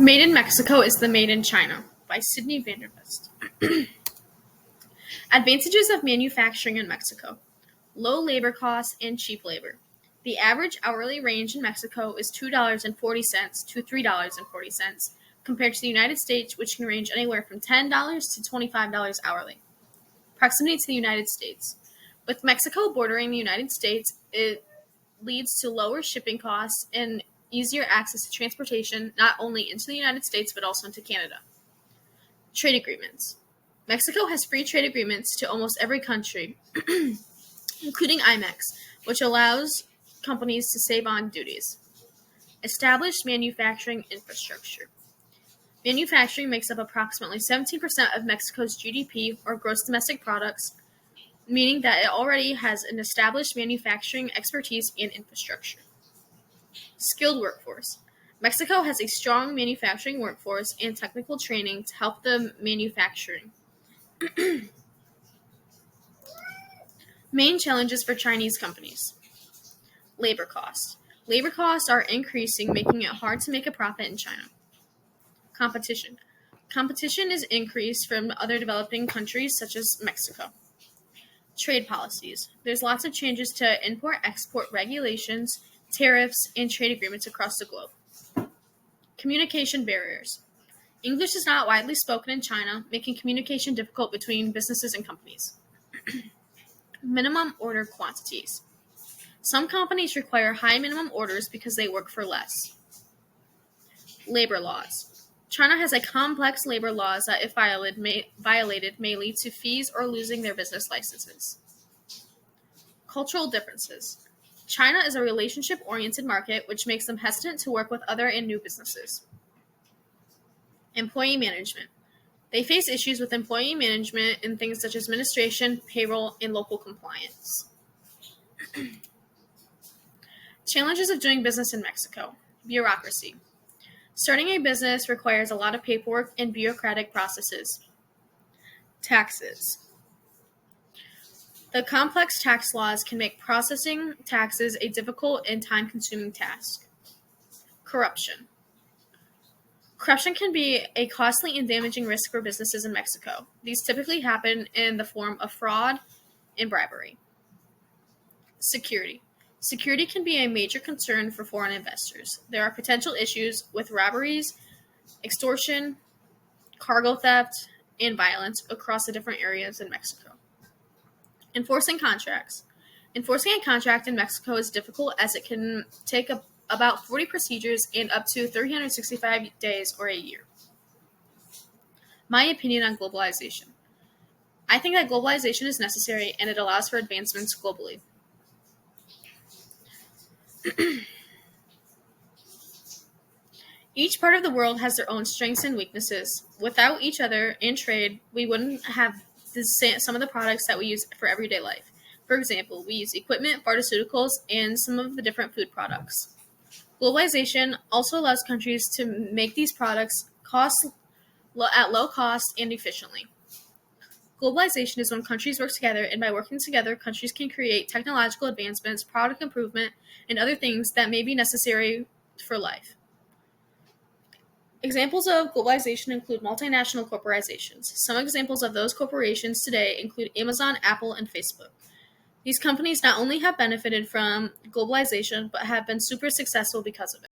Made in Mexico is the Made in China by Sydney Vandervest. Advantages of manufacturing in Mexico: low labor costs and cheap labor. The average hourly range in Mexico is $2.40 to $3.40, compared to the United States, which can range anywhere from $10 to $25 hourly. Proximity to the United States. With Mexico bordering the United States, it leads to lower shipping costs and easier access to transportation, not only into the United States but also into Canada. Trade agreements. Mexico has free trade agreements to almost every country, including IMEX, which allows companies to save on duties. Established manufacturing infrastructure. Manufacturing makes up approximately 17% of Mexico's GDP, or gross domestic products, meaning that it already has an established manufacturing expertise and infrastructure. Skilled workforce. Mexico has a strong manufacturing workforce and technical training to help the manufacturing. Main challenges for Chinese companies. Labor costs. Labor costs are increasing, making it hard to make a profit in China. Competition. Competition is increased from other developing countries such as Mexico. Trade policies. There's lots of changes to import-export regulations, tariffs, and trade agreements across the globe. Communication barriers. English is not widely spoken in China, making communication difficult between businesses and companies. Minimum order quantities. Some companies require high minimum orders because they work for less. Labor laws. China has a complex labor laws that, if violated, may lead to fees or losing their business licenses. Cultural differences. China is a relationship-oriented market, which makes them hesitant to work with other and new businesses. Employee management. They face issues with employee management in things such as administration, payroll, and local compliance. Challenges of doing business in Mexico. Bureaucracy. Starting a business requires a lot of paperwork and bureaucratic processes. Taxes. The complex tax laws can make processing taxes a difficult and time-consuming task. Corruption. Corruption can be a costly and damaging risk for businesses in Mexico. These typically happen in the form of fraud and bribery. Security. Security can be a major concern for foreign investors. There are potential issues with robberies, extortion, cargo theft, and violence across the different areas in Mexico. Enforcing contracts. Enforcing a contract in Mexico is difficult as it can take about 40 procedures and up to 365 days or a year. My opinion on globalization. I think that globalization is necessary and it allows for advancements globally. Each part of the world has their own strengths and weaknesses. Without each other and trade, we wouldn't have some of the products that we use for everyday life. For example, we use equipment, pharmaceuticals, and some of the different food products. Globalization also allows countries to make these products at low cost and efficiently. Globalization is when countries work together, and by working together, countries can create technological advancements, product improvement, and other things that may be necessary for life. Examples of globalization include multinational corporations. Some examples of those corporations today include Amazon, Apple, and Facebook. These companies not only have benefited from globalization, but have been super successful because of it.